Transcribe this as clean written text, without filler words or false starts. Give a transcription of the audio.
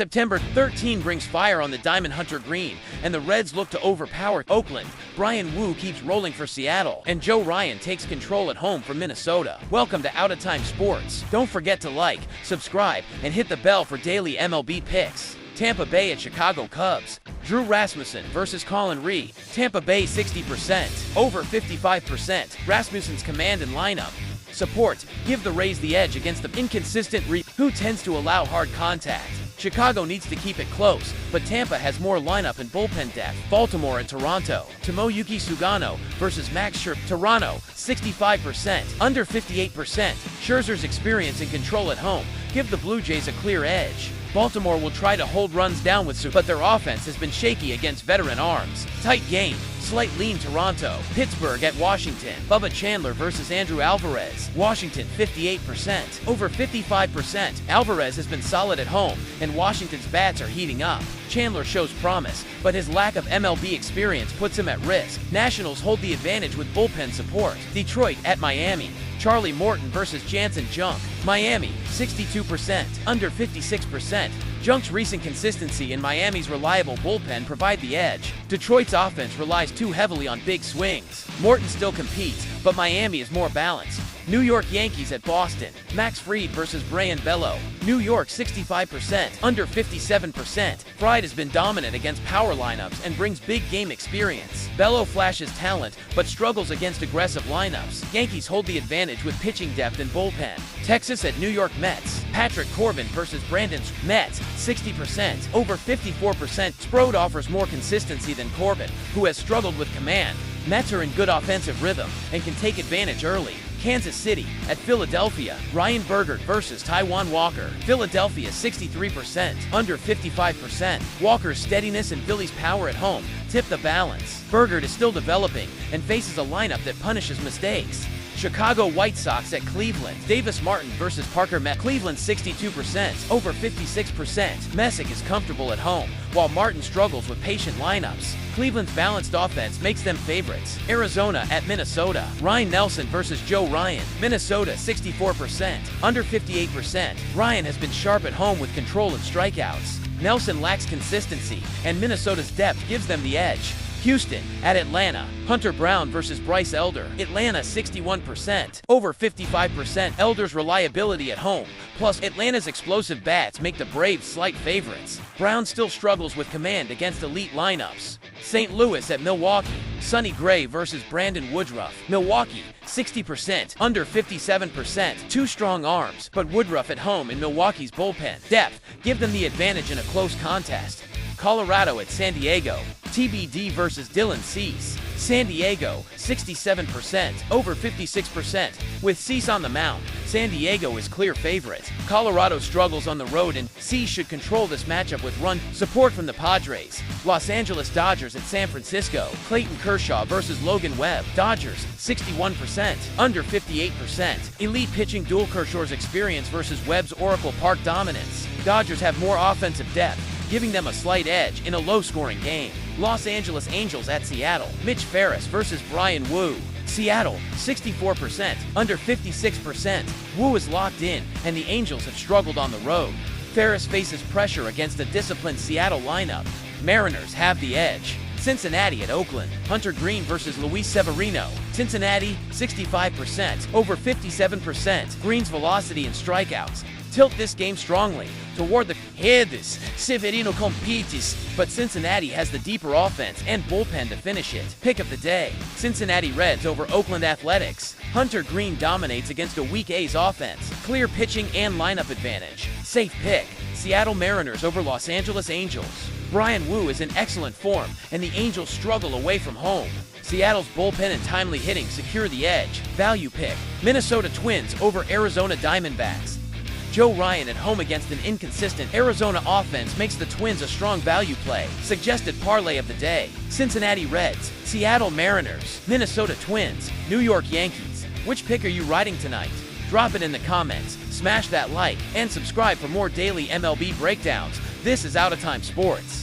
September 13 brings fire on the Diamond Hunter Greene, and the Reds look to overpower Oakland. Bryan Woo keeps rolling for Seattle, and Joe Ryan takes control at home for Minnesota. Welcome to Outatime Sports. Don't forget to like, subscribe, and hit the bell for daily MLB picks. Tampa Bay at Chicago Cubs. Drew Rasmussen versus Colin Reed. Tampa Bay 60%, over 55%. Rasmussen's command and lineup. Support, give the Rays the edge against the inconsistent Reed, who tends to allow hard contact. Chicago needs to keep it close, but Tampa has more lineup and bullpen depth. Baltimore and Toronto. Tomoyuki Sugano versus Max Scherzer. Toronto, 65%, under 58%. Scherzer's experience and control at home give the Blue Jays a clear edge. Baltimore will try to hold runs down with Sugano, but their offense has been shaky against veteran arms. Tight game. Slight lean Toronto. Pittsburgh at Washington. Bubba Chandler versus Andrew Alvarez. Washington 58%, over 55%. Alvarez has been solid at home, and Washington's bats are heating up. Chandler shows promise, but his lack of MLB experience puts him at risk. Nationals hold the advantage with bullpen support. Detroit at Miami. Charlie Morton versus Jansen Junk. Miami, 62%, under 56%. Junk's recent consistency and Miami's reliable bullpen provide the edge. Detroit's offense relies too heavily on big swings. Morton still competes, but Miami is more balanced. New York Yankees at Boston. Max Fried versus Brayan Bello. New York 65%, under 57%. Fried has been dominant against power lineups and brings big game experience. Bello flashes talent, but struggles against aggressive lineups. Yankees hold the advantage with pitching depth and bullpen. Texas at New York Mets. Patrick Corbin versus Brandon Mets, 60%, over 54%. Strode offers more consistency than Corbin, who has struggled with command. Mets are in good offensive rhythm and can take advantage early. Kansas City at Philadelphia. Ryan Bergert versus Taijuan Walker. Philadelphia 63%, under 55%. Walker's steadiness and Philly's power at home tip the balance. Bergert is still developing and faces a lineup that punishes mistakes. Chicago White Sox at Cleveland. Davis Martin versus Parker Messick. Cleveland 62%, over 56%. Messick is comfortable at home, while Martin struggles with patient lineups. Cleveland's balanced offense makes them favorites. Arizona at Minnesota. Ryan Nelson versus Joe Ryan. Minnesota 64%, under 58%. Ryan has been sharp at home with control and strikeouts. Nelson lacks consistency, and Minnesota's depth gives them the edge. Houston at Atlanta. Hunter Brown versus Bryce Elder. Atlanta 61%, over 55%. Elder's reliability at home, plus Atlanta's explosive bats make the Braves slight favorites. Brown still struggles with command against elite lineups. St. Louis at Milwaukee. Sonny Gray versus Brandon Woodruff. Milwaukee 60%, under 57%. Two strong arms, but Woodruff at home in Milwaukee's bullpen depth give them the advantage in a close contest. Colorado at San Diego. TBD versus Dylan Cease. San Diego, 67%, over 56%. With Cease on the mound, San Diego is clear favorite. Colorado struggles on the road, and Cease should control this matchup with run support from the Padres. Los Angeles Dodgers at San Francisco. Clayton Kershaw versus Logan Webb. Dodgers, 61%, under 58%. Elite pitching duel. Kershaw's experience versus Webb's Oracle Park dominance. Dodgers have more offensive depth, giving them a slight edge in a low-scoring game. Los Angeles Angels at Seattle. Mitch Ferris versus Bryan Woo. Seattle, 64%, under 56%. Woo is locked in, and the Angels have struggled on the road. Ferris faces pressure against a disciplined Seattle lineup. Mariners have the edge. Cincinnati at Oakland. Hunter Greene versus Luis Severino. Cincinnati, 65%, over 57%. Greene's velocity and strikeouts tilt this game strongly toward the heads. Severino competes, but Cincinnati has the deeper offense and bullpen to finish it. Pick of the day: Cincinnati Reds over Oakland Athletics. Hunter Greene dominates against a weak A's offense. Clear pitching and lineup advantage. Safe pick: Seattle Mariners over Los Angeles Angels. Bryan Woo is in excellent form, and the Angels struggle away from home. Seattle's bullpen and timely hitting secure the edge. Value pick: Minnesota Twins over Arizona Diamondbacks. Joe Ryan at home against an inconsistent Arizona offense makes the Twins a strong value play. Suggested parlay of the day: Cincinnati Reds, Seattle Mariners, Minnesota Twins, New York Yankees. Which pick are you riding tonight? Drop it in the comments, smash that like, and subscribe for more daily MLB breakdowns. This is Outatime Sports.